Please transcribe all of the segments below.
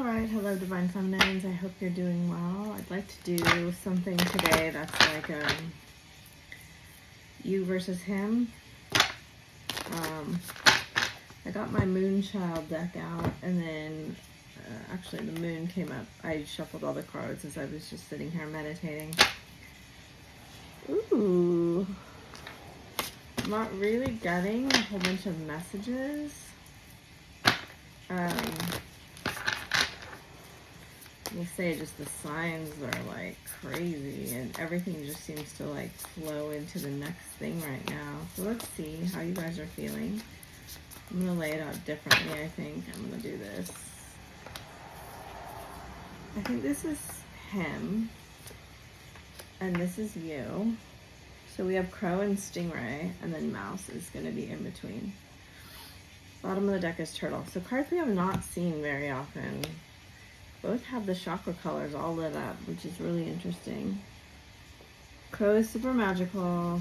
Alright, hello Divine Feminines. I hope you're doing well. I'd like to do something today that's like you versus him. I got my Moonchild deck out, and then actually the moon came up. I shuffled all the cards as I was just sitting here meditating. Ooh. I'm not really getting a whole bunch of messages. We'll say just the signs are like crazy and everything just seems to like flow into the next thing right now. So let's see how you guys are feeling. I'm going to lay it out differently, I think. I'm going to do this. I think this is him and this is you. So we have Crow and Stingray, and then Mouse is going to be in between. Bottom of the deck is Turtle. So cards we have not seen very often. Both have the chakra colors all lit up, which is really interesting. Crow is super magical.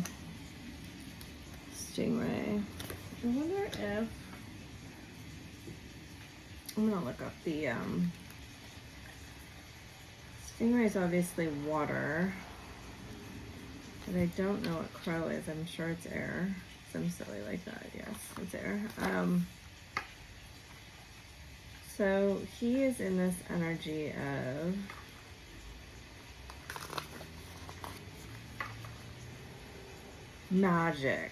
Stingray. I wonder if... I'm going to look up the... Stingray is obviously water. But I don't know what Crow is. I'm sure it's air. I'm silly like that. Yes, it's air. So he is in this energy of magic,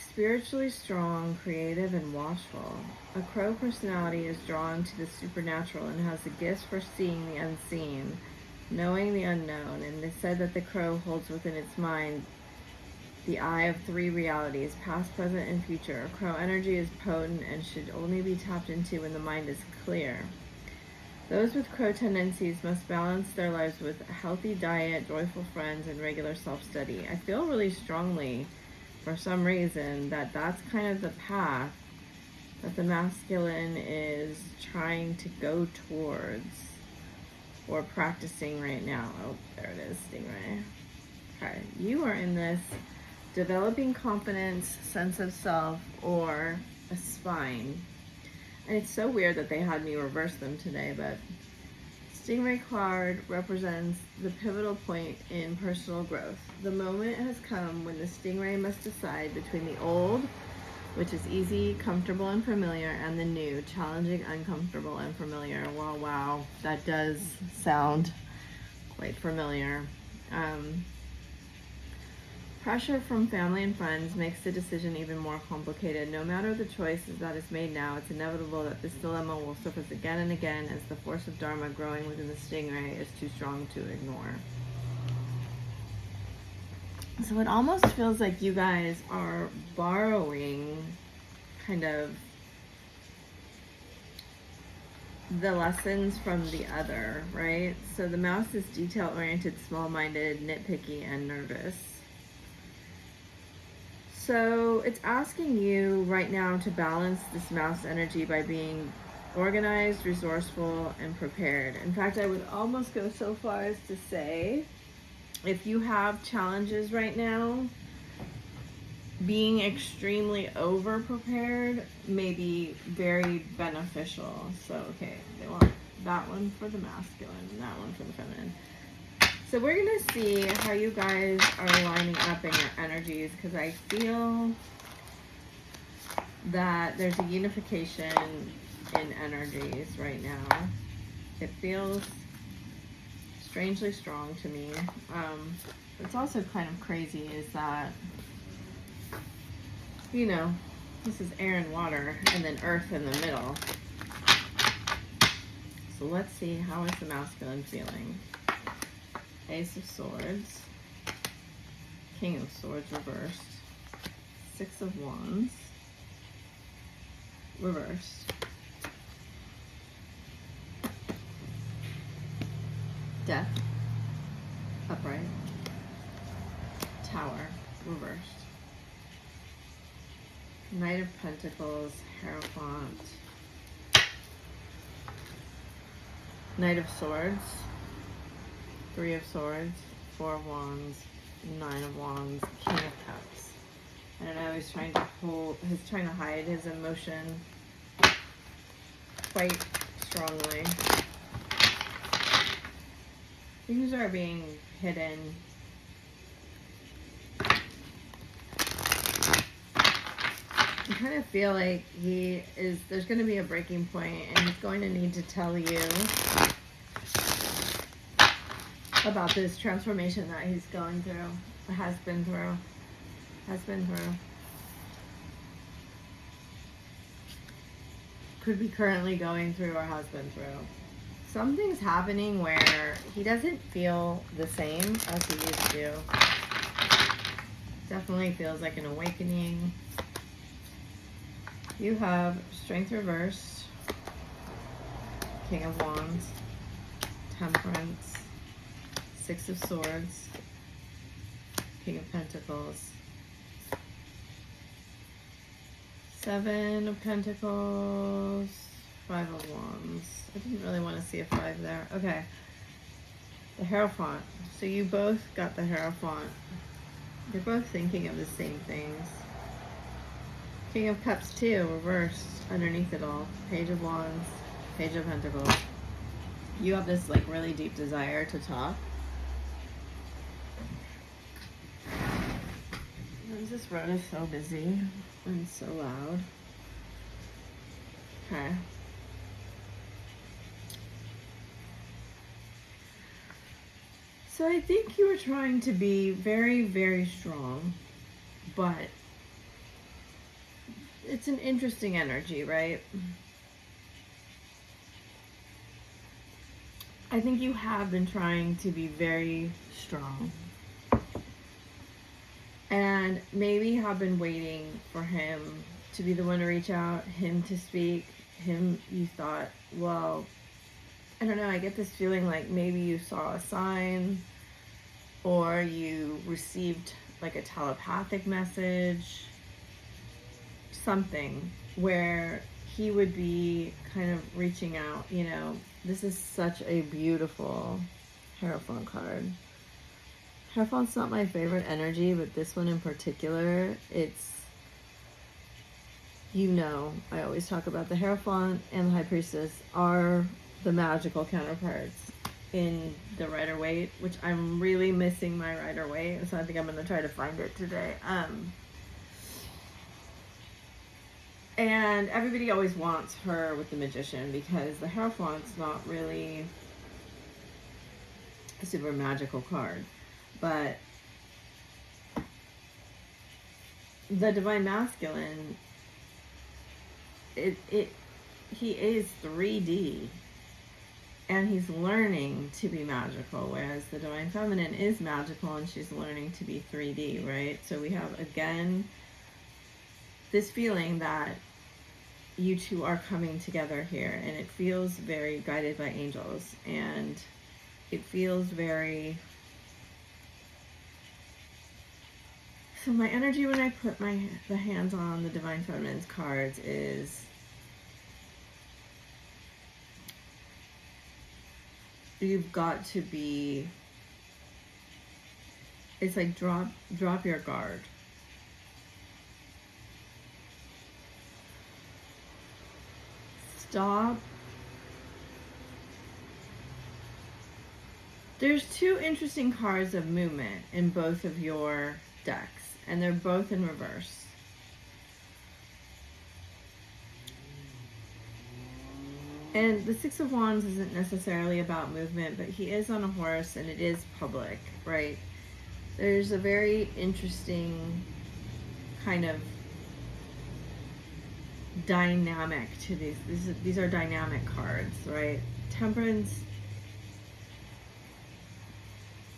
spiritually strong, creative, and watchful. A Crow personality is drawn to the supernatural and has a gift for seeing the unseen, knowing the unknown, and it is said that the Crow holds within its mind the eye of three realities, past, present, and future. Crow energy is potent and should only be tapped into when the mind is clear. Those with Crow tendencies must balance their lives with a healthy diet, joyful friends, and regular self-study. I feel really strongly, for some reason, that that's kind of the path that the masculine is trying to go towards or practicing right now. Oh, there it is, Stingray. Okay, you are in this developing confidence, sense of self, or a spine. And it's so weird that they had me reverse them today, but Stingray card represents the pivotal point in personal growth. The moment has come when the Stingray must decide between the old, which is easy, comfortable, and familiar, and the new, challenging, uncomfortable, and familiar. Well, wow, that does sound quite familiar. Pressure from family and friends makes the decision even more complicated. No matter the choices that is made now, it's inevitable that this dilemma will surface again and again as the force of Dharma growing within the Stingray is too strong to ignore. So it almost feels like you guys are borrowing kind of the lessons from the other, right? So the Mouse is detail-oriented, small-minded, nitpicky, and nervous. So it's asking you right now to balance this Mouse energy by being organized, resourceful, and prepared. In fact, I would almost go so far as to say, if you have challenges right now, being extremely over-prepared may be very beneficial. So, okay, they want that one for the masculine and that one for the feminine. So we're going to see how you guys are lining up in your energies, because I feel that there's a unification in energies right now. It feels strangely strong to me. What's also kind of crazy is that, you know, this is air and water and then earth in the middle. So let's see, how is the masculine feeling? Ace of Swords, King of Swords reversed, Six of Wands reversed, Death upright, Tower reversed, Knight of Pentacles, Hierophant, Knight of Swords, Three of Swords, Four of Wands, Nine of Wands, King of Cups. I don't know, he's trying to hide his emotion quite strongly. Things are being hidden. I kind of feel like there's going to be a breaking point, and he's going to need to tell you about this transformation that he's going through, has been through. Could be currently going through or has been through. Something's happening where he doesn't feel the same as he used to. Definitely feels like an awakening. You have Strength reversed, King of Wands, Temperance, Six of Swords, King of Pentacles, Seven of Pentacles, Five of Wands. I didn't really want to see a 5 there. Okay. The Hierophant. So you both got the Hierophant. You're both thinking of the same things. King of Cups too, reversed underneath it all. Page of Wands, Page of Pentacles. You have this like really deep desire to talk. This road is so busy and so loud. Okay. So I think you were trying to be very, very strong, but it's an interesting energy, right? I think you have been trying to be very strong. And maybe have been waiting for him to be the one to reach out, him to speak, you thought, well, I don't know, I get this feeling like maybe you saw a sign or you received like a telepathic message, something where he would be kind of reaching out, you know. This is such a beautiful Hierophant card. Hierophant's not my favorite energy, but this one in particular, it's, you know, I always talk about the Hierophant and the High Priestess are the magical counterparts in the Rider-Waite, which I'm really missing my Rider-Waite, so I think I'm going to try to find it today. And everybody always wants her with the Magician because the Hierophant's not really a super magical card. But the Divine Masculine, he is 3D, and he's learning to be magical, whereas the Divine Feminine is magical and she's learning to be 3D, right? So we have, again, this feeling that you two are coming together here, and it feels very guided by angels, and it feels very... So my energy when I put the hands on the Divine Feminine's cards is you've got to be, it's like drop your guard. Stop. There's two interesting cards of movement in both of your decks, and they're both in reverse. And the Six of Wands isn't necessarily about movement, but he is on a horse and it is public, right? There's a very interesting kind of dynamic to these. These are dynamic cards, right? Temperance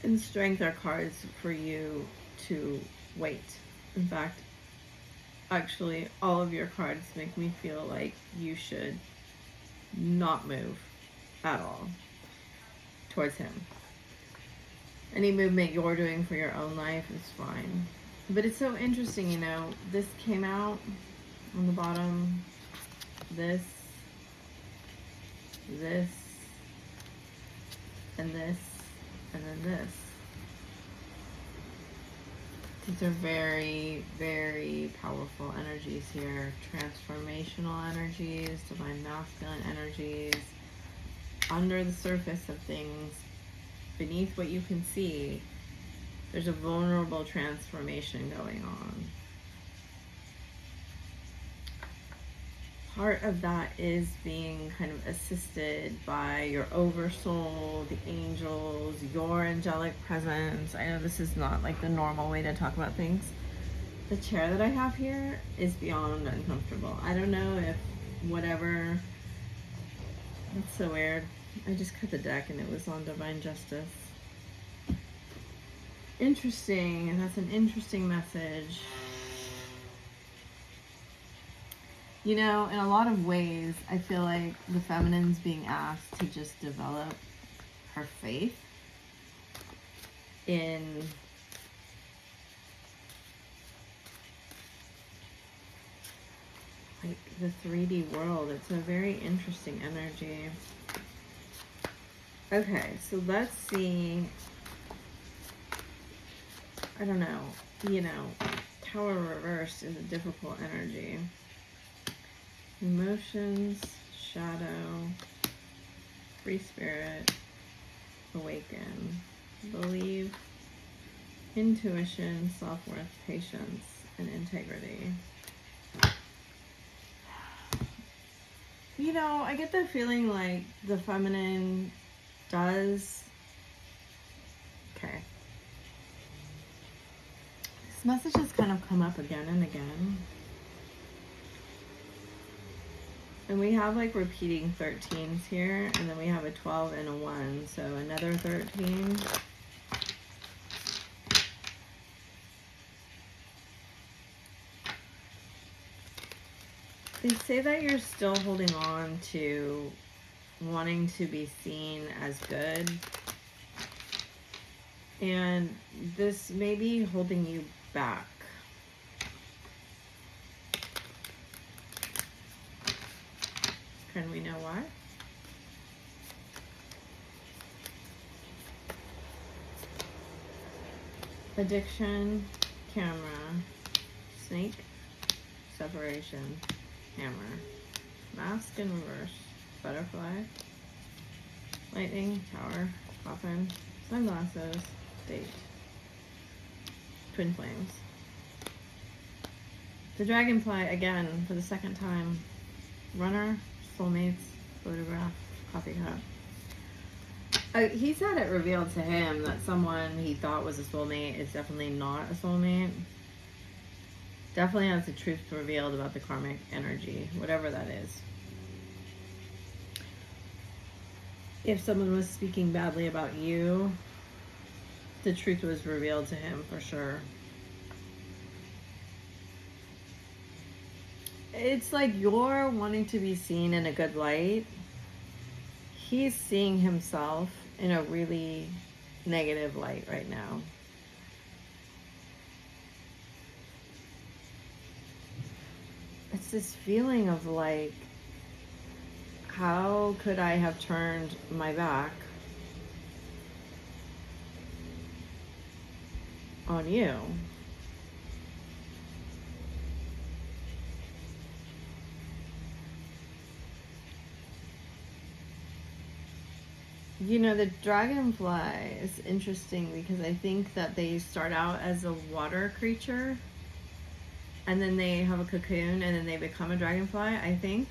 and Strength are cards for you to wait. In fact, actually, all of your cards make me feel like you should not move at all towards him. Any movement you're doing for your own life is fine. But it's so interesting, you know, this came out on the bottom, this, and this, and then this. These are very, very powerful energies here. Transformational energies, Divine Masculine energies, under the surface of things, beneath what you can see, there's a vulnerable transformation going on. Part of that is being kind of assisted by your oversoul, the angels, your angelic presence. I know this is not like the normal way to talk about things. The chair that I have here is beyond uncomfortable. I don't know if whatever, that's so weird. I just cut the deck and it was on Divine Justice. Interesting, and that's an interesting message. You know, in a lot of ways, I feel like the feminine's being asked to just develop her faith in like the 3D world. It's a very interesting energy. Okay, so let's see. I don't know. You know, Tower reversed is a difficult energy. Emotions, shadow, free spirit, awaken, believe, intuition, self-worth, patience, and integrity. You know, I get the feeling like the feminine does... Okay. This message has kind of come up again and again. And we have like repeating 13s here, and then we have a 12 and a 1, so another 13. They say that you're still holding on to wanting to be seen as good. And this may be holding you back. Can we know why? Addiction, camera, snake, separation, hammer, mask in reverse, butterfly, lightning, tower, coffin, sunglasses, date, twin flames. The dragonfly again for the second time. Runner, soulmates, photograph, coffee cup. He said it revealed to him that someone he thought was a soulmate is definitely not a soulmate. Definitely has the truth revealed about the karmic energy, whatever that is. If someone was speaking badly about you, the truth was revealed to him for sure. It's like you're wanting to be seen in a good light. He's seeing himself in a really negative light right now. It's this feeling of like, how could I have turned my back on you? You know, the dragonfly is interesting because I think that they start out as a water creature and then they have a cocoon and then they become a dragonfly, I think.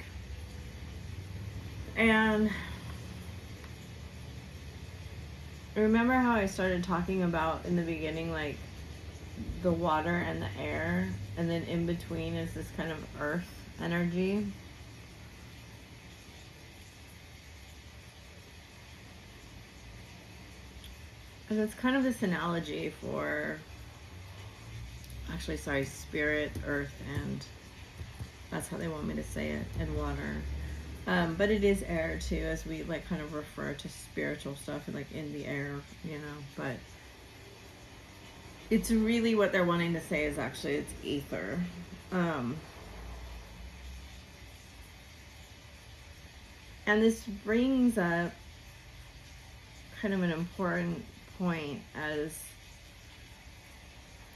And remember how I started talking about in the beginning, like the water and the air, and then in between is this kind of earth energy? And it's kind of this analogy for, actually, sorry, spirit, earth, and that's how they want me to say it, and water. But it is air too, as we like kind of refer to spiritual stuff like in the air, you know, but it's really what they're wanting to say is actually it's ether. And this brings up kind of an important point, as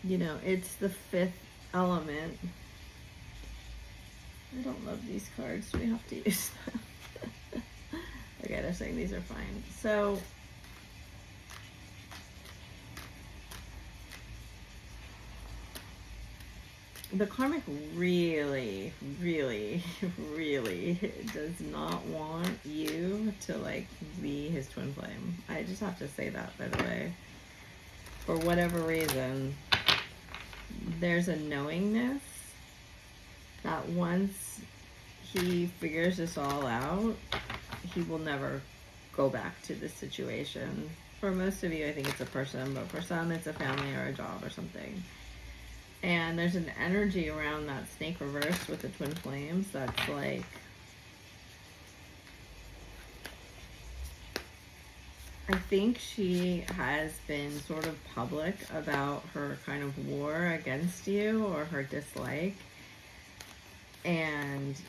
you know, it's the fifth element. I don't love these cards. We have to use them. Okay, they're saying these are fine. So the karmic really, really, really does not want you to like be his twin flame. I just have to say that, by the way. For whatever reason, there's a knowingness that once he figures this all out, he will never go back to this situation. For most of you, I think it's a person, but for some, it's a family or a job or something. And there's an energy around that snake reverse with the twin flames that's like, I think she has been sort of public about her kind of war against you or her dislike. And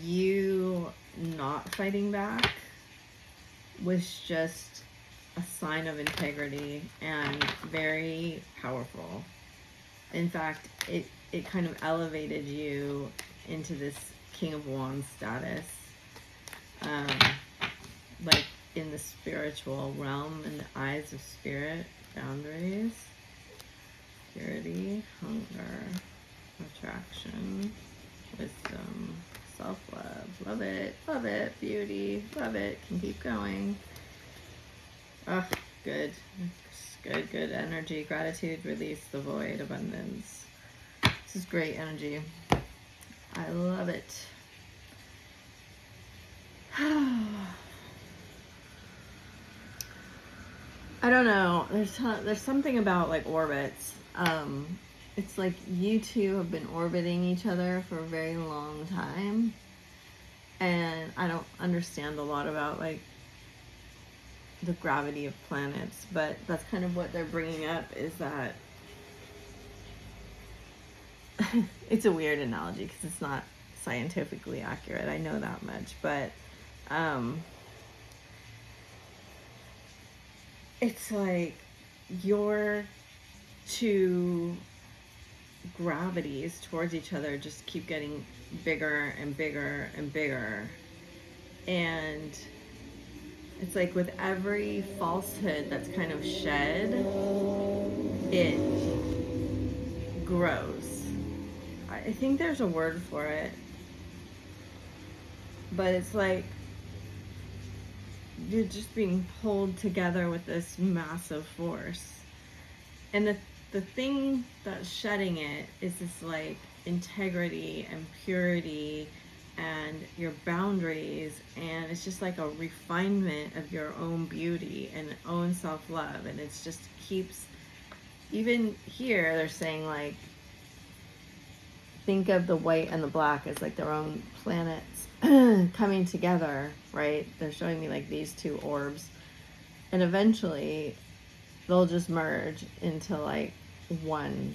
you not fighting back was just a sign of integrity and very powerful. In fact, it kind of elevated you into this King of Wands status. Like in the spiritual realm, in the eyes of spirit, boundaries, purity, hunger, attraction, wisdom, self-love. Love it, beauty, love it, can keep going. Oh, good energy, gratitude, release, the void, abundance. This is great energy. I love it. I don't know. There's something about like orbits. It's like you two have been orbiting each other for a very long time, and I don't understand a lot about like the gravity of planets, but that's kind of what they're bringing up, is that it's a weird analogy because it's not scientifically accurate. I know that much, but it's like your two gravities towards each other just keep getting bigger and bigger and bigger, and it's like with every falsehood that's kind of shed, it grows. I think there's a word for it, but it's like you're just being pulled together with this massive force. And the thing that's shedding it is this like integrity and purity and your boundaries, and it's just like a refinement of your own beauty and own self-love. And it's just keeps, even here they're saying like, think of the white and the black as like their own planets coming together, right? They're showing me like these two orbs, and eventually they'll just merge into like one.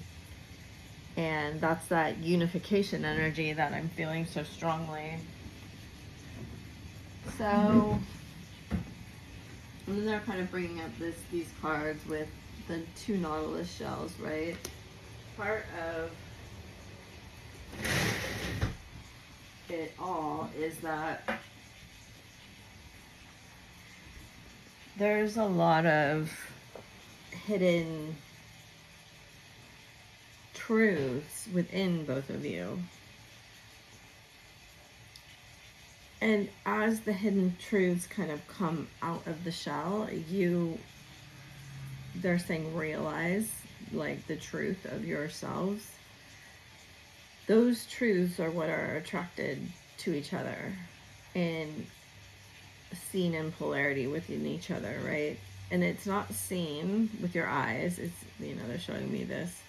And that's that unification energy that I'm feeling so strongly. So, and then they're kind of bringing up these cards with the two nautilus shells, right? Part of it all is that there's a lot of hidden truths within both of you. And as the hidden truths kind of come out of the shell, they're saying realize like the truth of yourselves. Those truths are what are attracted to each other and seen in polarity within each other, right? And it's not seen with your eyes. It's, they're showing me this.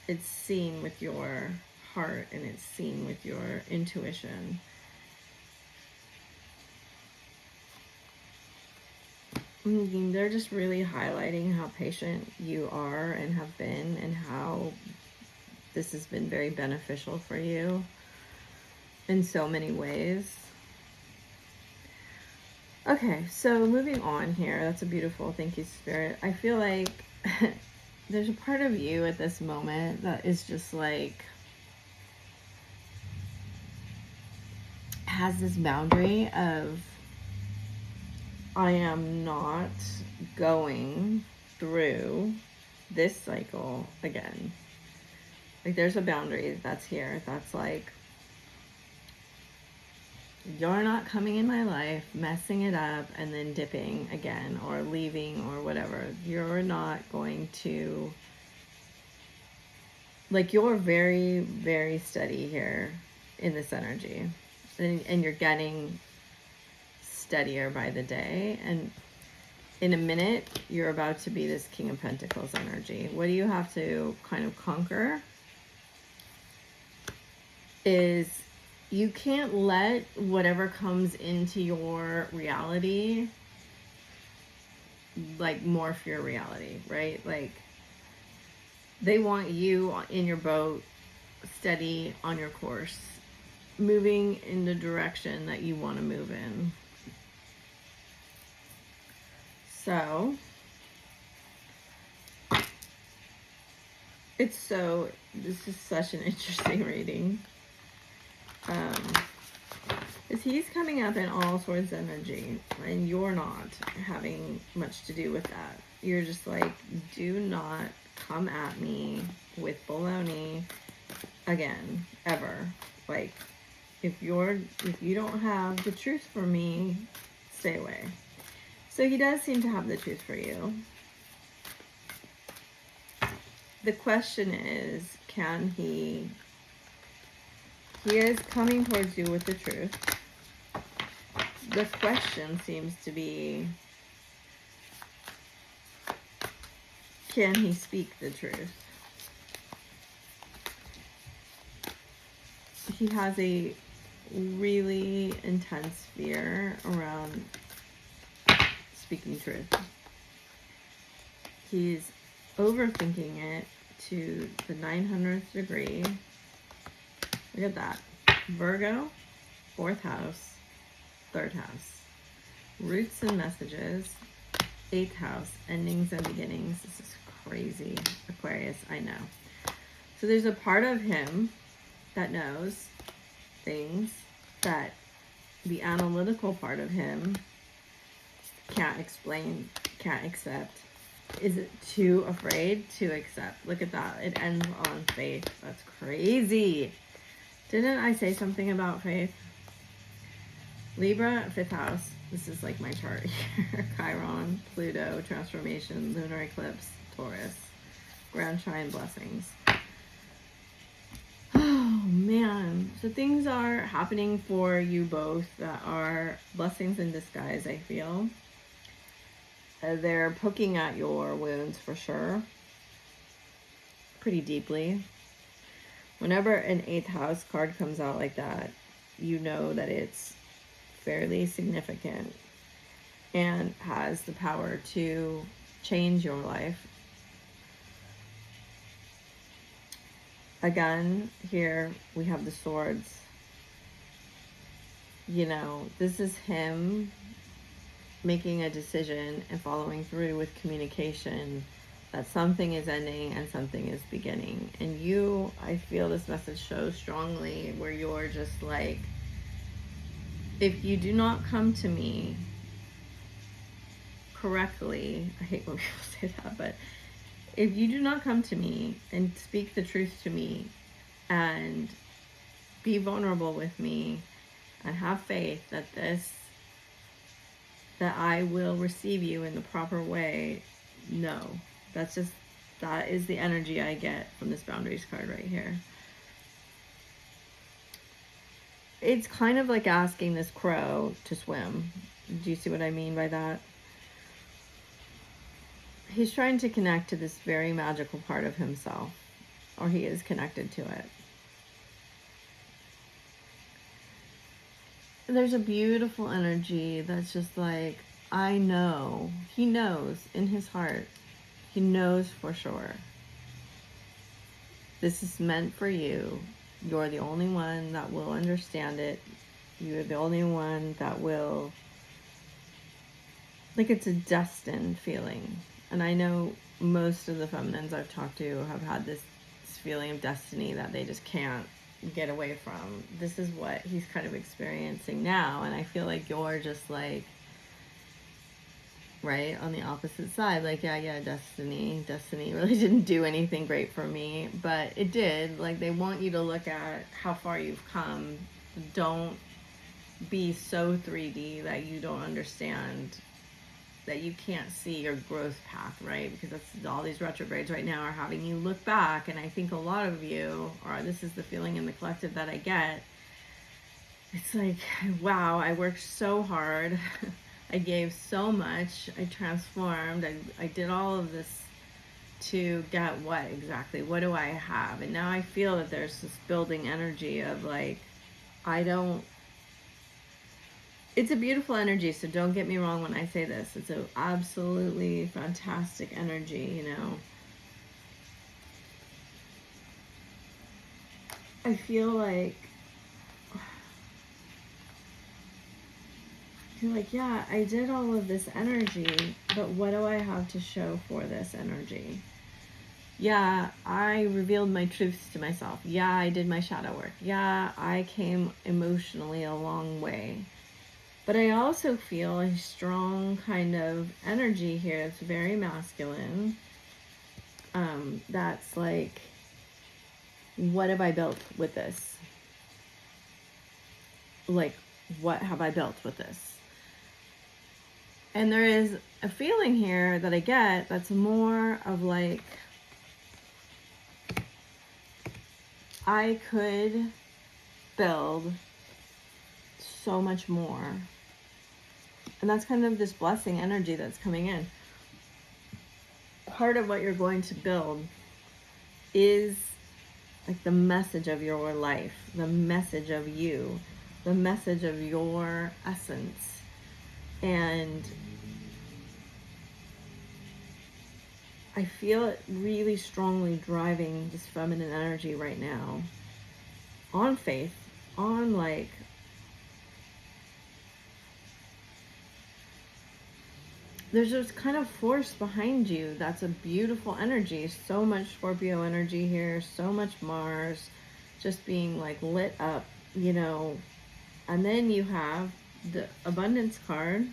It's seen with your heart, and it's seen with your intuition. They're just really highlighting how patient you are and have been, and how this has been very beneficial for you in so many ways. Okay, so moving on here. That's a beautiful, thank you, Spirit. I feel like there's a part of you at this moment that is just like, has this boundary of, I am not going through this cycle again. Like, there's a boundary that's here. That's like, you're not coming in my life, messing it up, and then dipping again, or leaving, or whatever. You're not going to, like, you're very, very steady here in this energy. And you're getting steadier by the day. And in a minute, you're about to be this King of Pentacles energy. What do you have to kind of conquer? Is you can't let whatever comes into your reality, like, morph your reality, right? Like, they want you in your boat, steady on your course, moving in the direction that you want to move in. So, this is such an interesting reading. Is he's coming up in all sorts of energy, and you're not having much to do with that. You're just like, do not come at me with baloney again, ever. Like, if you don't have the truth for me, stay away. So he does seem to have the truth for you. The question is, can he is coming towards you with the truth. The question seems to be, can he speak the truth? He has a really intense fear around speaking truth. He's overthinking it to the 900th degree. Look at that. Virgo, 4th house, 3rd house. Roots and messages, 8th house, endings and beginnings. This is crazy. Aquarius, I know. So there's a part of him that knows things that the analytical part of him can't explain, can't accept. Is it too afraid to accept? Look at that. It ends on faith. That's crazy. Didn't I say something about faith? Libra, 5th house. This is like my chart here. Chiron, Pluto, transformation, lunar eclipse, Taurus, grand trine, blessings. Oh, man. So things are happening for you both that are blessings in disguise, I feel. They're poking at your wounds for sure. Pretty deeply. Whenever an 8th house card comes out like that, you know that it's fairly significant and has the power to change your life. Again, here we have the swords. You know, this is him making a decision and following through with communication that something is ending and something is beginning. And you, I feel this message so strongly where you're just like, if you do not come to me correctly, I hate when people say that, but if you do not come to me and speak the truth to me and be vulnerable with me and have faith that I will receive you in the proper way, no. That is the energy I get from this boundaries card right here. It's kind of like asking this crow to swim. Do you see what I mean by that? He's trying to connect to this very magical part of himself, or he is connected to it. There's a beautiful energy that's just like, I know. He knows in his heart. He knows for sure. This is meant for you. You're the only one that will understand it. You're the only one that will, like, it's a destined feeling. And I know most of the feminines I've talked to have had this feeling of destiny that they just can't get away from. This is what he's kind of experiencing now. And I feel like you're just like right? On the opposite side, like, yeah, destiny really didn't do anything great for me, but it did. Like, they want you to look at how far you've come. Don't be so 3D that you don't understand, that you can't see your growth path, right? Because that's all these retrogrades right now are having you look back. And I think a lot of you, or this is the feeling in the collective that I get, it's like, wow, I worked so hard. I gave so much. I transformed. I did all of this to get what exactly? What do I have? And now I feel that there's this building energy of like, it's a beautiful energy, so don't get me wrong when I say this. It's an absolutely fantastic energy, you know. I feel like, yeah, I did all of this energy, but what do I have to show for this energy? Yeah, I revealed my truths to myself. Yeah, I did my shadow work. Yeah, I came emotionally a long way. But I also feel a strong kind of energy here. It's very masculine. That's like, what have I built with this? Like, what have I built with this? And there is a feeling here that I get that's more of like, I could build so much more. And that's kind of this blessing energy that's coming in. Part of what you're going to build is like the message of your life, the message of you, the message of your essence. And I feel it really strongly driving this feminine energy right now on faith, on like, there's this kind of force behind you that's a beautiful energy. So much Scorpio energy here, so much Mars just being like lit up, you know. And then you have the abundance card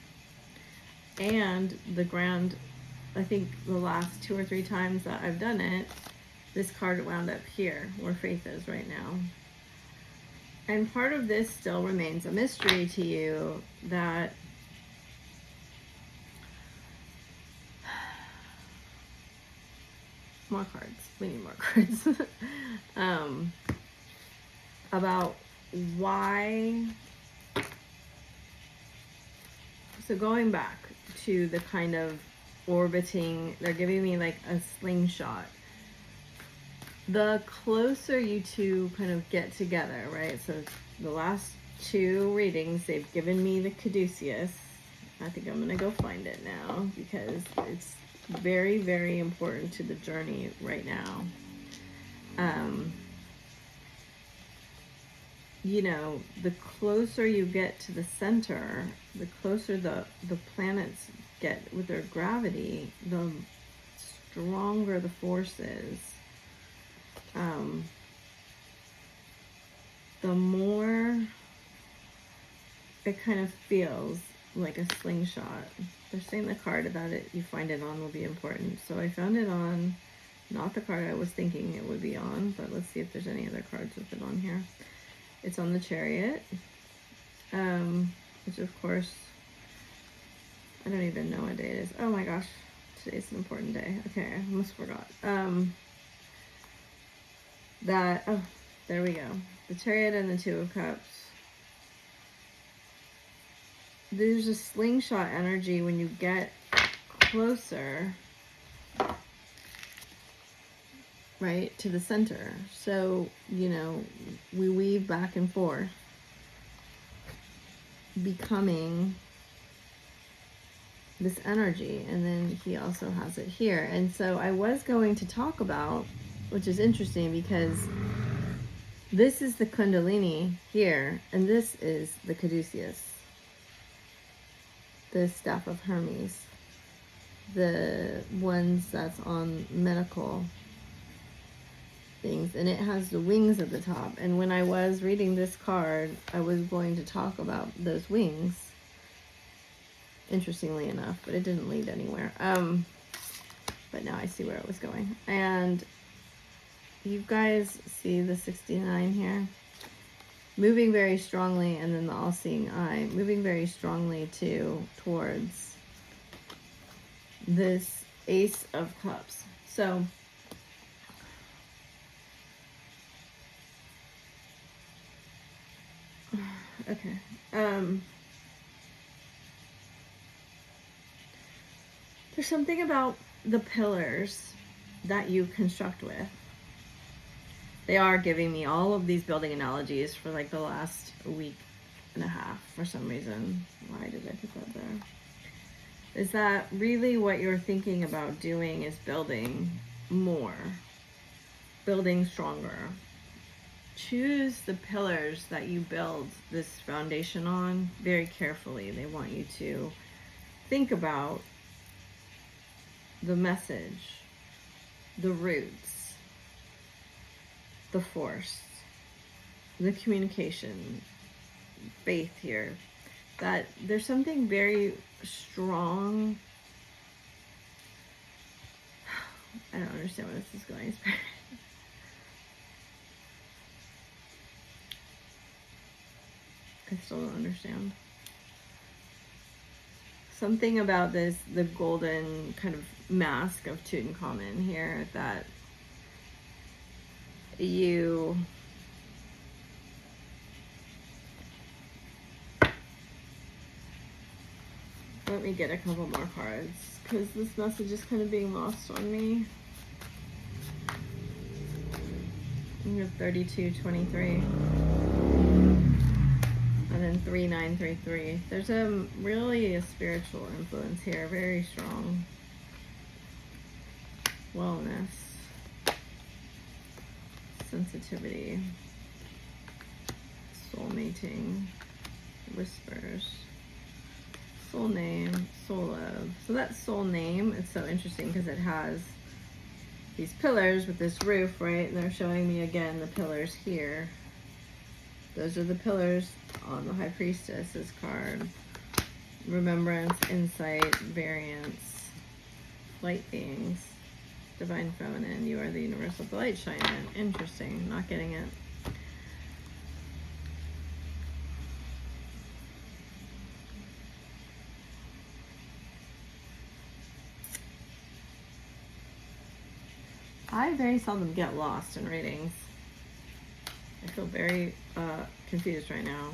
and the grand, I think the last 2 or 3 times that I've done it, this card wound up here where faith is right now. And part of this still remains a mystery to you, that more cards. We need more cards. About why. So going back to the kind of orbiting, they're giving me like a slingshot. The closer you two kind of get together, right? So the last 2 readings, they've given me the caduceus. I think I'm going to go find it now because it's very, very important to the journey right now. You know, the closer you get to the center, the closer the planets get with their gravity, the stronger the force is. The more it kind of feels like a slingshot. They're saying the card that you find it on will be important. So I found it on, not the card I was thinking it would be on, but let's see if there's any other cards with it on here. It's on the Chariot, which of course, I don't even know what day it is. Oh my gosh, today's an important day. Okay, I almost forgot. Oh, there we go. The Chariot and the 2 of Cups. There's a slingshot energy when you get closer, right, to the center. So, you know, we weave back and forth, becoming this energy. And then he also has it here. And so I was going to talk about, which is interesting because this is the Kundalini here, and this is the caduceus, the staff of Hermes, the ones that's on medical things, and it has the wings at the top. And when I was reading this card, I was going to talk about those wings interestingly enough, but it didn't lead anywhere. But now I see where it was going. And you guys see the 69 here? Moving very strongly, and then the all-seeing eye, moving very strongly towards this Ace of Cups. So okay. There's something about the pillars that you construct with. They are giving me all of these building analogies for like the last week and a half for some reason. Why did I put that there? Is that really what you're thinking about doing is building more, building stronger. Choose the pillars that you build this foundation on very carefully. They want you to think about the message, the roots, the force, the communication, faith here. That there's something very strong. I don't understand where this is going. I still don't understand. Something about this, the golden kind of mask of Tutankhamun here, that you let me get a couple more cards because this message is kind of being lost on me. We have 3223 and then 3933. There's really a spiritual influence here, very strong. Wellness, sensitivity, soulmating, whispers, soul name, soul love. So that soul name, it's so interesting because it has these pillars with this roof, right? And they're showing me again the pillars here. Those are the pillars on the High Priestess's card. Remembrance, insight, variance, light beings, divine feminine. You are the universal light shining. Interesting. Not getting it. I very seldom get lost in readings. I feel very confused right now.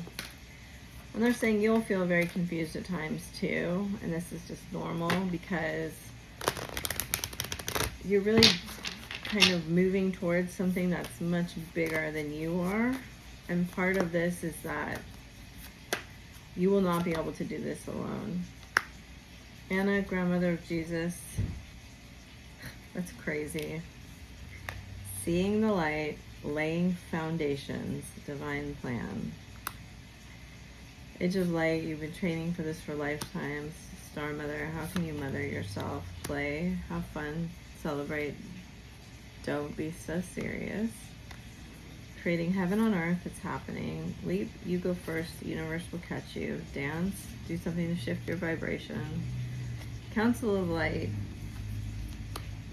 And they're saying you'll feel very confused at times too, and this is just normal because you're really kind of moving towards something that's much bigger than you are. And part of this is that you will not be able to do this alone. Anna, grandmother of Jesus. That's crazy. Seeing the light, laying foundations, divine plan. Age of light, you've been training for this for lifetimes. Star mother, how can you mother yourself? Play, have fun, celebrate. Don't be so serious. Creating heaven on earth, it's happening. Leap, you go first, the universe will catch you. Dance, do something to shift your vibration. Council of light,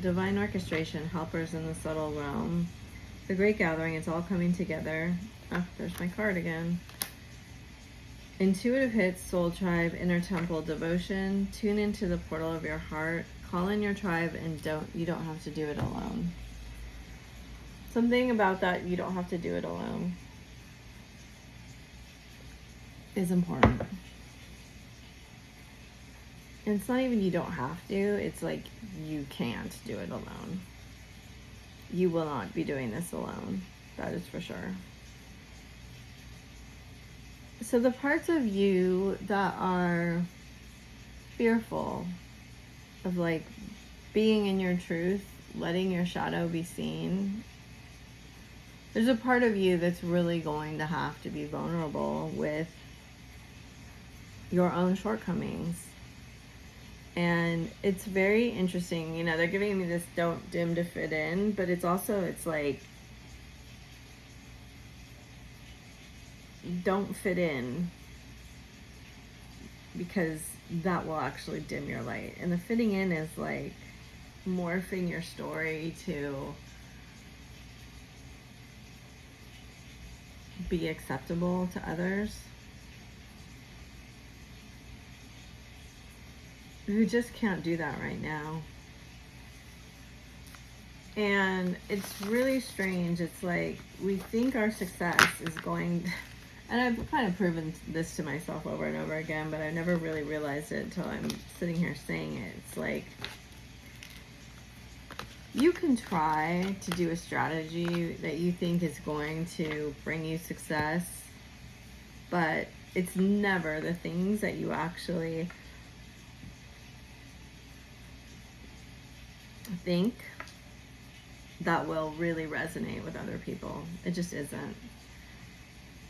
divine orchestration, helpers in the subtle realm. The great gathering, it's all coming together. Oh, there's my card again. Intuitive hits, soul tribe, inner temple, devotion. Tune into the portal of your heart. Call in your tribe, and you don't have to do it alone. Something about that, you don't have to do it alone, is important. And it's not even you don't have to, it's like you can't do it alone. You will not be doing this alone. That is for sure. So the parts of you that are fearful of like being in your truth, letting your shadow be seen, there's a part of you that's really going to have to be vulnerable with your own shortcomings. And it's very interesting, you know, they're giving me this don't dim to fit in, but it's also, it's like, don't fit in. because that will actually dim your light. And the fitting in is like morphing your story to be acceptable to others who just can't do that right now. And it's really strange. It's like we think our success is going, and I've kind of proven this to myself over and over again, but I never really realized it until I'm sitting here saying it. It's like you can try to do a strategy that you think is going to bring you success, but it's never the things that you actually think that will really resonate with other people. It just isn't.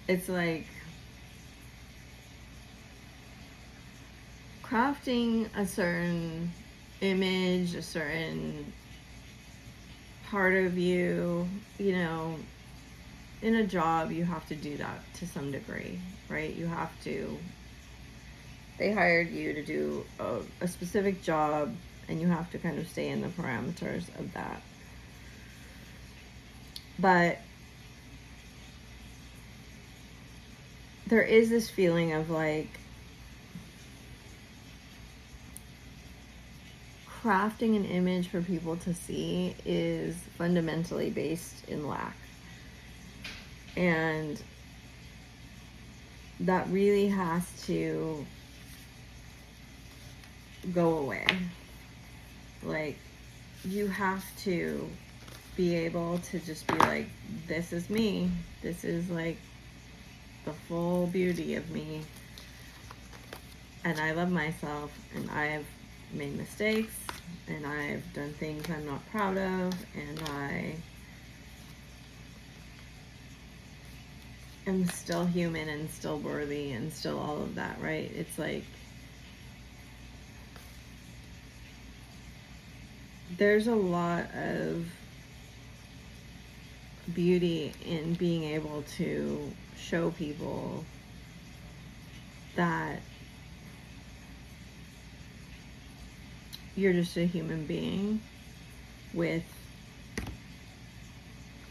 It's like crafting a certain image, a certain part of you, you know, in a job, you have to do that to some degree, right? You have to, they hired you to do a specific job, and you have to kind of stay in the parameters of that. But there is this feeling of like crafting an image for people to see is fundamentally based in lack. And that really has to go away. Like, you have to be able to just be like, this is me. This is like the full beauty of me. And I love myself, and I've made mistakes, and I've done things I'm not proud of, and I am still human and still worthy and still all of that, right? It's like there's a lot of beauty in being able to show people that you're just a human being with,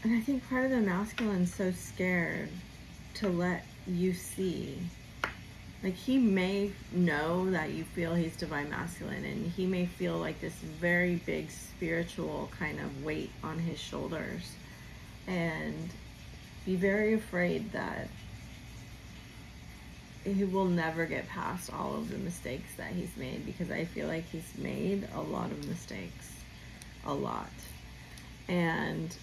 and I think part of the masculine's so scared to let you see. Like, he may know that you feel he's divine masculine, and he may feel like this very big spiritual kind of weight on his shoulders, and be very afraid that he will never get past all of the mistakes that he's made, because I feel like he's made a lot of mistakes. A lot. And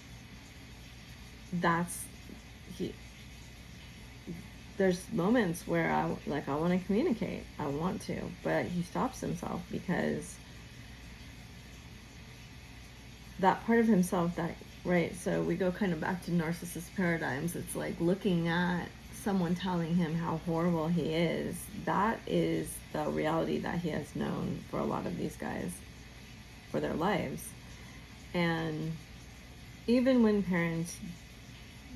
there's moments where I want to communicate. I want to, but he stops himself, because that part of himself that, right, so we go kind of back to narcissist paradigms. It's like looking at someone telling him how horrible he is. That is the reality that he has known for a lot of these guys for their lives. And even when parents,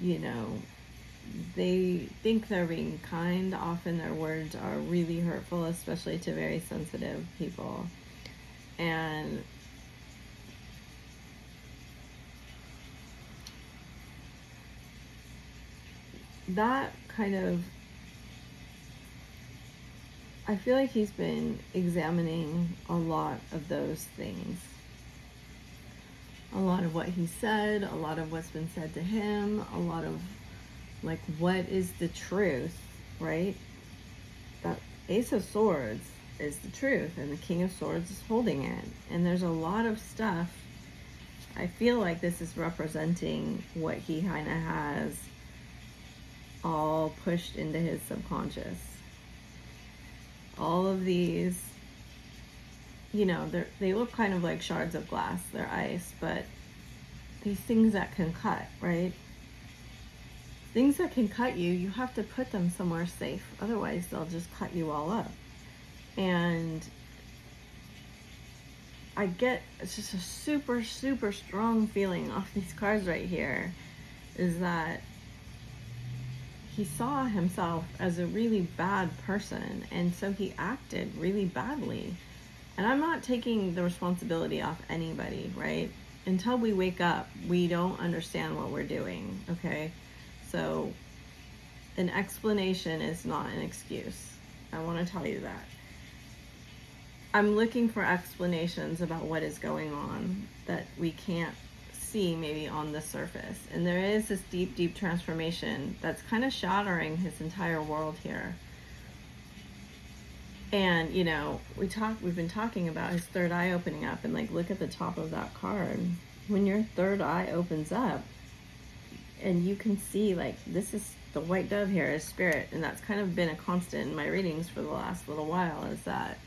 you know, they think they're being kind, often their words are really hurtful, especially to very sensitive people. And that kind of, I feel like he's been examining a lot of those things. A lot of what he said, a lot of what's been said to him, a lot of like, what is the truth, right? That Ace of Swords is the truth, and the King of Swords is holding it. And there's a lot of stuff. I feel like this is representing what he kind of has all pushed into his subconscious. All of these, you know, they look kind of like shards of glass. They're ice, but these things that can cut, right? Things that can cut you, you have to put them somewhere safe. Otherwise, they'll just cut you all up. And I get, it's just a super, super strong feeling off these cards right here, is that he saw himself as a really bad person, and so he acted really badly. And I'm not taking the responsibility off anybody, right? Until we wake up, we don't understand what we're doing, okay? So an explanation is not an excuse. I want to tell you that. I'm looking for explanations about what is going on that we can't see maybe on the surface. And there is this deep, deep transformation that's kind of shattering his entire world here. And, you know, we've been talking about his third eye opening up, and like, look at the top of that card. When your third eye opens up and you can see, like, this is the white dove here is spirit. And that's kind of been a constant in my readings for the last little while, is that,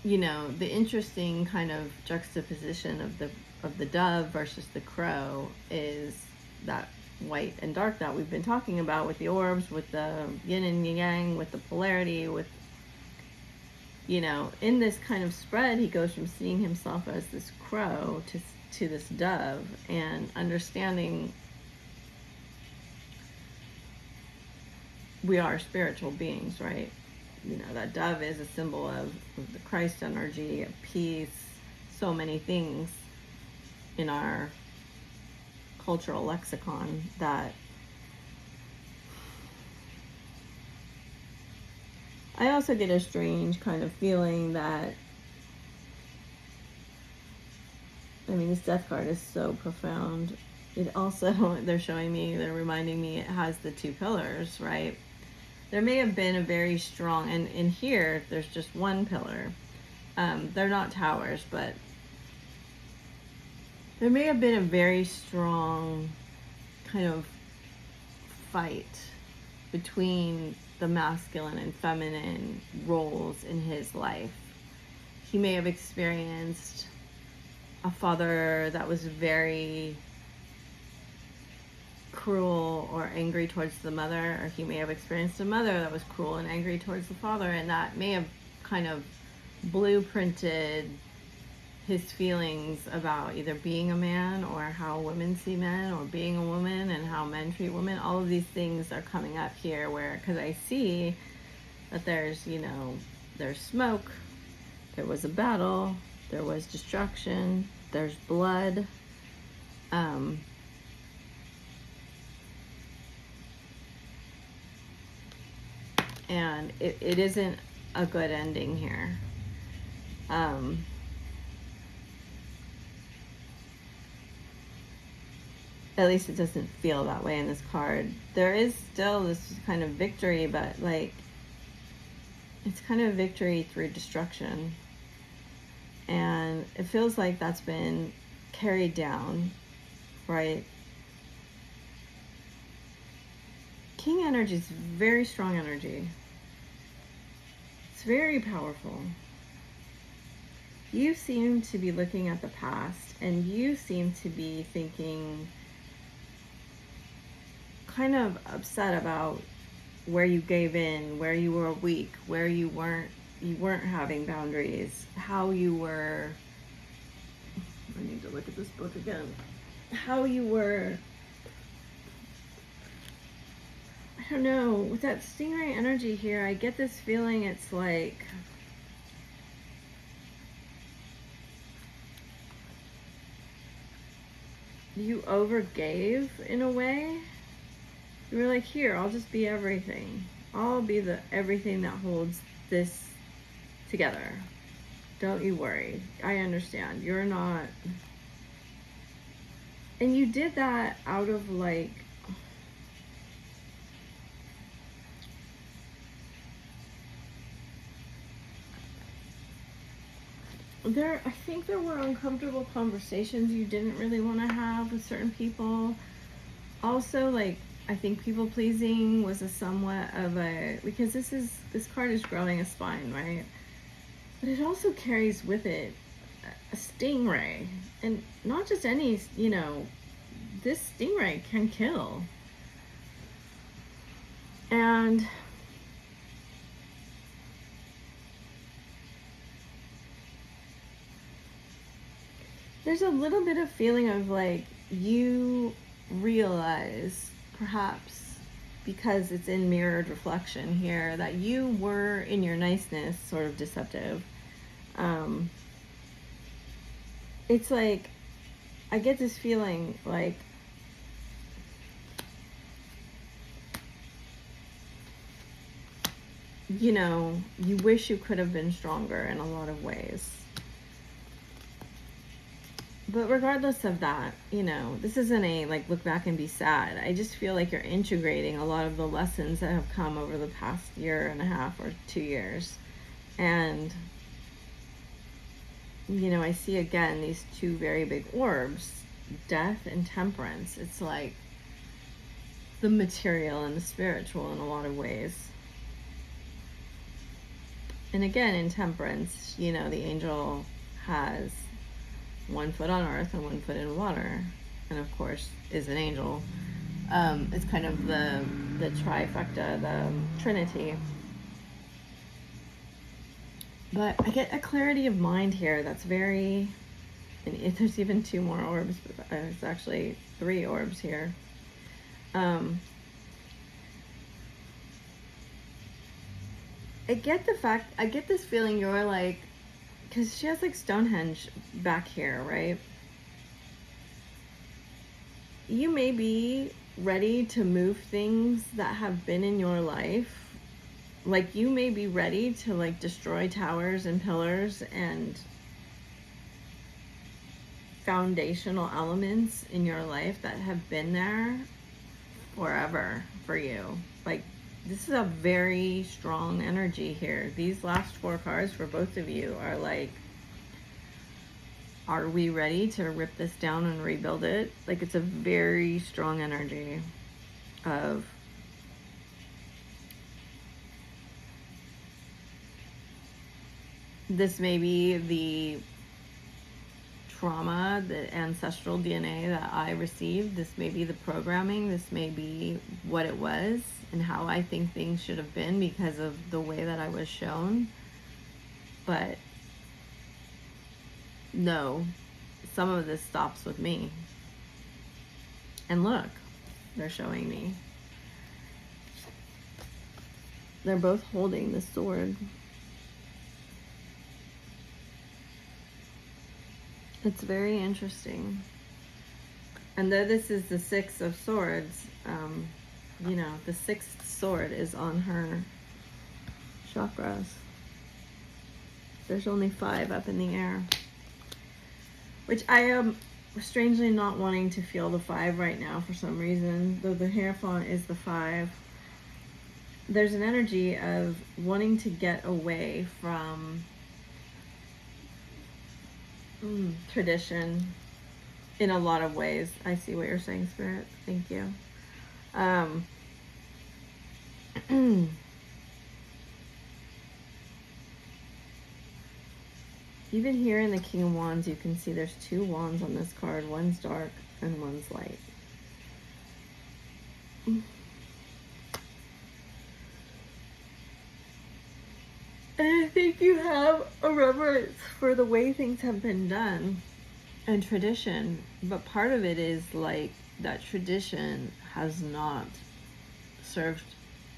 you know, the interesting kind of juxtaposition of the dove versus the crow is that white and dark that we've been talking about with the orbs, with the yin and yang, with the polarity, with, you know, in this kind of spread, he goes from seeing himself as this crow to this dove, and understanding we are spiritual beings, right? You know, that dove is a symbol of the Christ energy, of peace, so many things in our cultural lexicon that I also get a strange kind of feeling that, I mean, this death card is so profound. It also, they're reminding me it has the two pillars, right? There may have been a very strong, and in here, there's just one pillar. They're not towers, but there may have been a very strong kind of fight between the masculine and feminine roles in his life. He may have experienced a father that was very cruel or angry towards the mother, or he may have experienced a mother that was cruel and angry towards the father, and that may have kind of blueprinted his feelings about either being a man or how women see men, or being a woman and how men treat women. All of these things are coming up here, where, because I see that there's, you know, there's smoke, there was a battle, there was destruction, there's blood, and it isn't a good ending here. At least it doesn't feel that way in this card. There is still this kind of victory, but like, it's kind of victory through destruction. And it feels like that's been carried down, right? King energy is very strong energy. It's very powerful. You seem to be looking at the past, and you seem to be thinking, kind of upset about where you gave in, where you were weak, where you weren't having boundaries, how you were, I need to look at this book again, how you were, I don't know, with that stingray energy here, I get this feeling it's like, you overgave in a way. You were like, here, I'll just be everything. I'll be the everything that holds this together. Don't you worry. I understand. You're not. And you did that out of like, I think there were uncomfortable conversations you didn't really want to have with certain people. Also, like, I think people pleasing was a somewhat of a, because this card is growing a spine, right? But it also carries with it a stingray, and not just any, you know, this stingray can kill. And there's a little bit of feeling of like, you realize perhaps because it's in mirrored reflection here, that you were in your niceness sort of deceptive. It's like, I get this feeling like you know, you wish you could have been stronger in a lot of ways. But regardless of that, you know, this isn't a like look back and be sad. I just feel like you're integrating a lot of the lessons that have come over the past year and a half or 2 years. And, you know, I see again these two very big orbs, death and temperance. It's like the material and the spiritual in a lot of ways. And again, in temperance, you know, the angel has 1 foot on earth and 1 foot in water, and of course is an angel. It's kind of the trifecta, the trinity. But I get a clarity of mind here that's very, and there's even 2 more orbs, but there's actually 3 orbs here. I get this feeling you're like, because she has like Stonehenge back here, right? You may be ready to move things that have been in your life. Like you may be ready to like destroy towers and pillars and foundational elements in your life that have been there forever for you. Like, this is a very strong energy here. These last 4 cards for both of you are like, are we ready to rip this down and rebuild it? Like, it's a very strong energy of this may be the trauma, the ancestral DNA that I received. This may be the programming. This may be what it was and how I think things should have been because of the way that I was shown. But no, some of this stops with me. And look, they're showing me. They're both holding the sword. It's very interesting. And though this is the 6 of swords, you know, the 6th sword is on her chakras. There's only 5 up in the air. Which I am strangely not wanting to feel the 5 right now for some reason, though the Hierophant is the 5. There's an energy of wanting to get away from tradition in a lot of ways. I see what you're saying, Spirit. Thank you. Even here in the King of Wands, you can see there's 2 wands on this card. One's dark and one's light. And I think you have a reverence for the way things have been done and tradition, but part of it is like that tradition has not served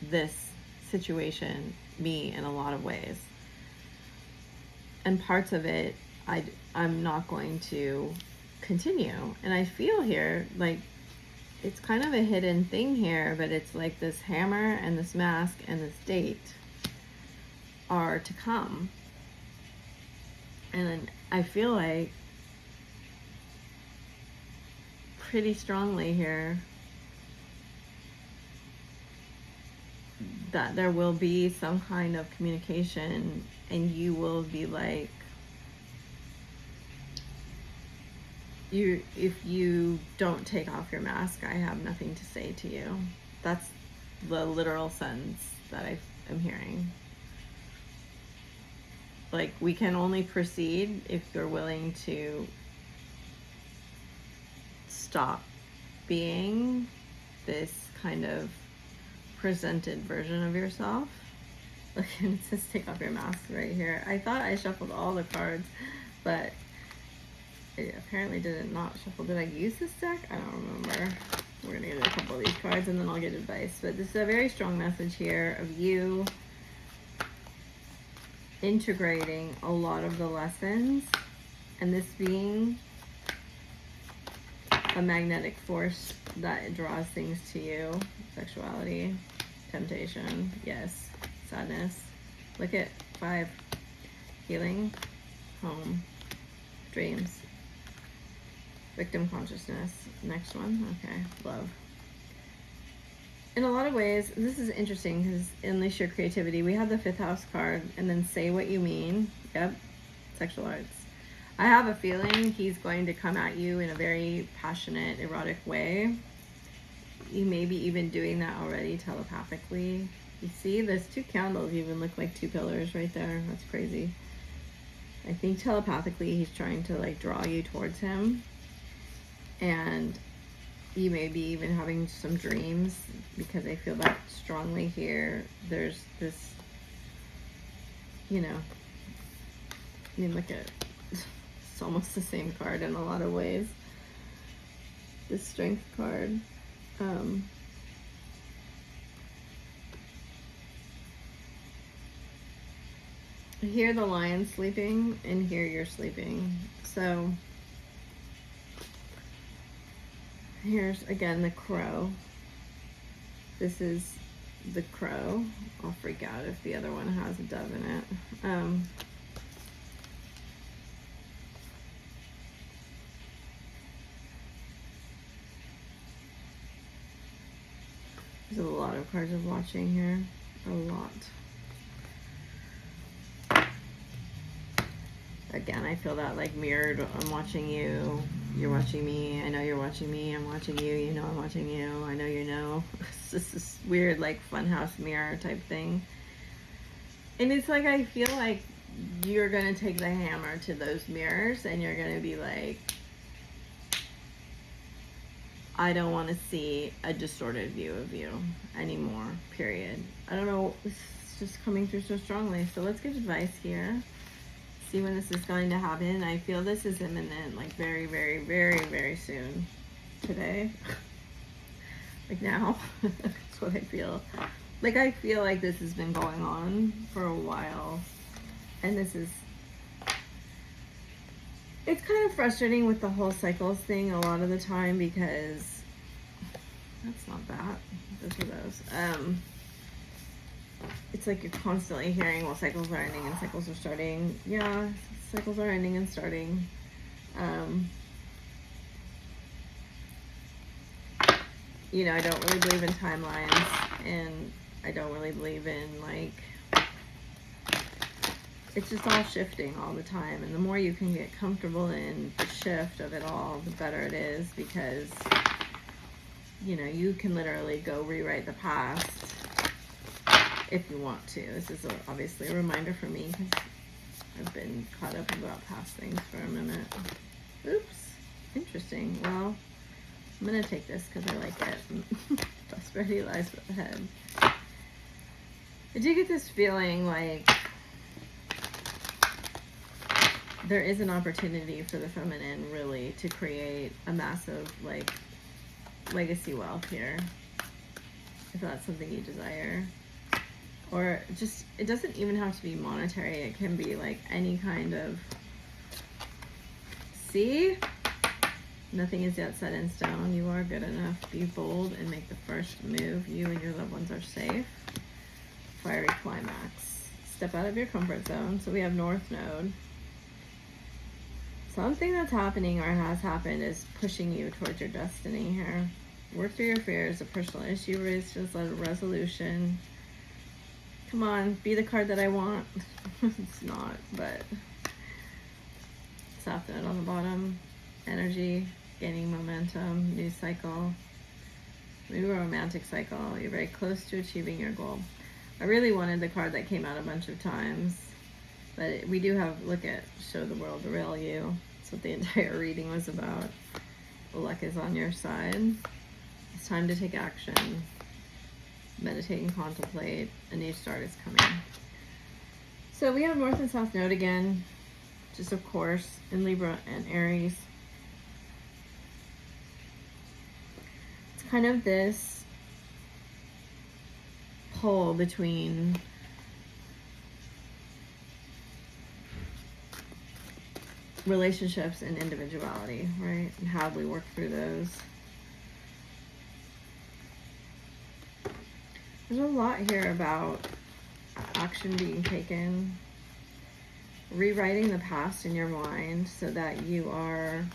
this situation, me, in a lot of ways. And parts of it, I'm not going to continue. And I feel here, like, it's kind of a hidden thing here, but it's like this hammer and this mask and this date are to come. And I feel like pretty strongly here that there will be some kind of communication, and you will be like, if you don't take off your mask, I have nothing to say to you. That's the literal sentence that I am hearing. Like, we can only proceed if you're willing to stop being this kind of presented version of yourself. Look, it says take off your mask right here. I thought I shuffled all the cards, but it apparently did not shuffle. Did I use this deck? I don't remember. we're going to get a couple of these cards and then I'll get advice. But this is a very strong message here of you integrating a lot of the lessons, and this being a magnetic force that draws things to you. Sexuality, temptation, yes, sadness. Look at 5. Healing, home, dreams, victim consciousness. Next one, okay, love. In a lot of ways, this is interesting because unleash your creativity. We have the 5th house card, and then say what you mean. Yep, sexual arts. I have a feeling he's going to come at you in a very passionate, erotic way. You may be even doing that already telepathically. You see, those 2 candles even look like 2 pillars right there. That's crazy. I think telepathically he's trying to like draw you towards him, and you may be even having some dreams, because I feel that strongly here. There's this, you know, I mean, look at it. It's almost the same card in a lot of ways. The Strength card. Here the lion's sleeping, and here you're sleeping. So here's again the crow. This is the crow. I'll freak out if the other one has a dove in it. There's a lot of cards of watching here. A lot. Again, I feel that like mirrored. I'm watching you. You're watching me. I know you're watching me. I'm watching you. You know I'm watching you. I know you know. It's just this weird like funhouse mirror type thing. And it's like I feel like you're going to take the hammer to those mirrors and you're going to be like, I don't want to see a distorted view of you anymore, period. I don't know. It's just coming through so strongly. So let's get advice here. See when this is going to happen. I feel this is imminent, like very, very, very, very soon. Today. Like now. That's what I feel. Like I feel like this has been going on for a while. And this is... It's kind of frustrating with the whole cycles thing a lot of the time because... That's not that. Those are those. It's like you're constantly hearing, well, cycles are ending and cycles are starting. Yeah, cycles are ending and starting. You know, I don't really believe in timelines, and I don't really believe in, like, it's just all shifting all the time. And the more you can get comfortable in the shift of it all, the better it is, because, you know, you can literally go rewrite the past if you want to. This is obviously a reminder for me because I've been caught up about past things for a minute. Oops. Interesting. Well, I'm going to take this because I like it. Prosperity lies ahead. I do get this feeling like there is an opportunity for the feminine really to create a massive like legacy wealth here, if that's something you desire. Or just, it doesn't even have to be monetary. It can be like any kind of, see? Nothing is yet set in stone. You are good enough. Be bold and make the first move. You and your loved ones are safe. Fiery climax. Step out of your comfort zone. So we have North Node. Something that's happening or has happened is pushing you towards your destiny here. Work through your fears. A personal issue is just a resolution. Come on, be the card that I want. It's not, but South Node on the bottom. Energy, gaining momentum, new cycle, new romantic cycle. You're very close to achieving your goal. I really wanted the card that came out a bunch of times, but we do have, look at, show the world the real you. That's what the entire reading was about. Luck is on your side. It's time to take action. Meditate and contemplate. A new start is coming. So we have North and South Node again, just of course, in Libra and Aries. It's kind of this pull between relationships and individuality, right? And how we work through those. There's a lot here about action being taken, rewriting the past in your mind so that you are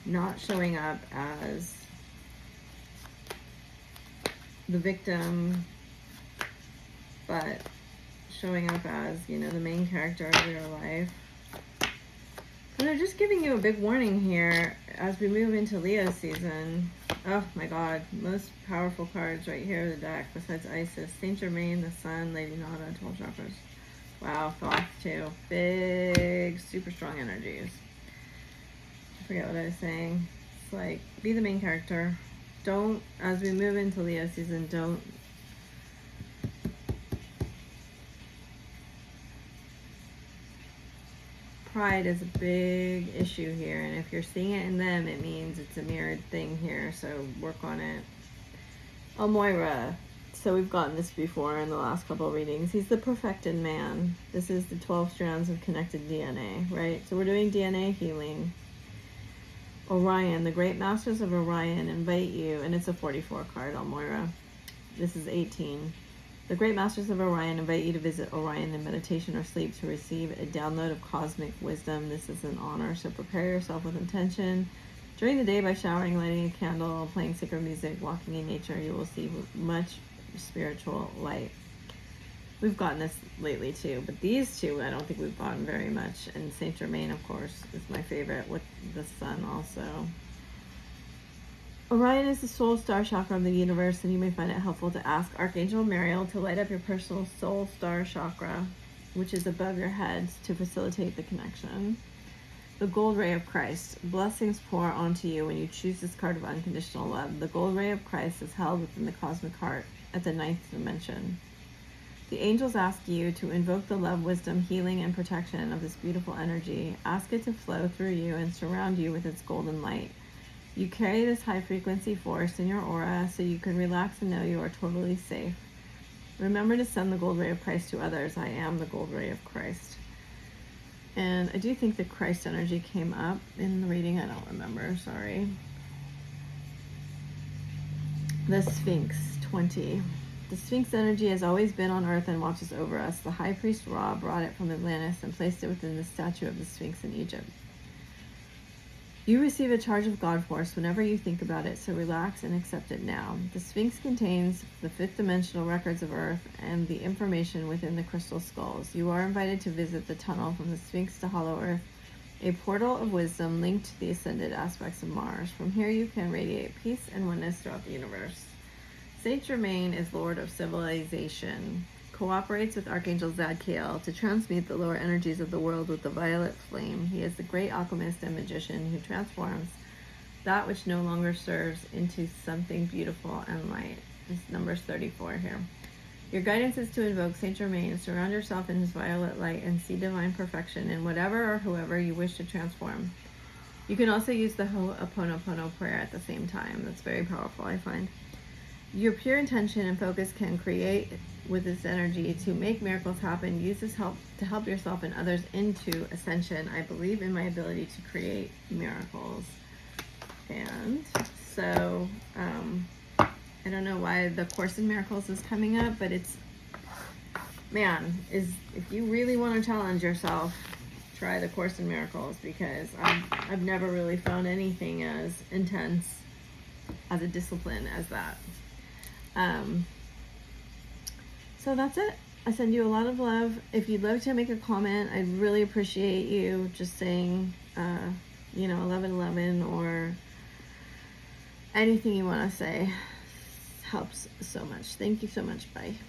not showing up as the victim, but showing up as, you know, the main character of your life. And they're just giving you a big warning here as we move into Leo season. Oh my God, most powerful cards right here in the deck besides Isis. Saint Germain, the Sun, Lady Nada, 12 chakras. Wow, Thoth too. Big, super strong energies. I forget what I was saying. It's like, be the main character. Don't, as we move into Leo season, don't pride is a big issue here, and if you're seeing it in them, it means it's a mirrored thing here, so work on it. Moira. So we've gotten this before in the last couple of readings. He's the perfected man. This is the 12 strands of connected DNA, right? So we're doing DNA healing. Orion, the great masters of Orion invite you, and it's a 44 card, Moira. This is 18. The great masters of Orion invite you to visit Orion in meditation or sleep to receive a download of cosmic wisdom. This is an honor, so prepare yourself with intention. During the day, by showering, lighting a candle, playing sacred music, walking in nature, you will see much spiritual light. We've gotten this lately too, but these two I don't think we've gotten very much. And Saint Germain, of course, is my favorite with the sun also. Orion is the soul star chakra of the universe, and you may find it helpful to ask Archangel Mariel to light up your personal soul star chakra, which is above your head, to facilitate the connection. The gold ray of Christ. Blessings pour onto you when you choose this card of unconditional love. The gold ray of Christ is held within the cosmic heart at the 9th dimension. The angels ask you to invoke the love, wisdom, healing, and protection of this beautiful energy. Ask it to flow through you and surround you with its golden light. You carry this high frequency force in your aura, so you can relax and know you are totally safe. Remember to send the gold ray of Christ to others. I am the gold ray of Christ. And I do think the Christ energy came up in the reading. I don't remember, sorry. The Sphinx, 20. The Sphinx energy has always been on Earth and watches over us. The high priest Ra brought it from Atlantis and placed it within the statue of the Sphinx in Egypt. You receive a charge of God force whenever you think about it, so relax and accept it now. The Sphinx contains the 5th dimensional records of Earth and the information within the crystal skulls. You are invited to visit the tunnel from the Sphinx to Hollow Earth, a portal of wisdom linked to the ascended aspects of Mars. From here you can radiate peace and oneness throughout the universe. Saint Germain is Lord of Civilization. Cooperates with Archangel Zadkiel to transmute the lower energies of the world with the violet flame. He is the great alchemist and magician who transforms that which no longer serves into something beautiful and light. This is Numbers 34 here. Your guidance is to invoke Saint Germain, surround yourself in his violet light, and see divine perfection in whatever or whoever you wish to transform. You can also use the Ho'oponopono prayer at the same time. That's very powerful, I find. Your pure intention and focus can create with this energy to make miracles happen. Use this help to help yourself and others into ascension. I believe in my ability to create miracles. And so, I don't know why the Course in Miracles is coming up, but it's, man, if you really want to challenge yourself, try the Course in Miracles, because I've never really found anything as intense as a discipline as that. So that's it. I send you a lot of love. If you'd love to make a comment, I'd really appreciate you just saying, 1111 or anything you want to say. Helps so much. Thank you so much. Bye.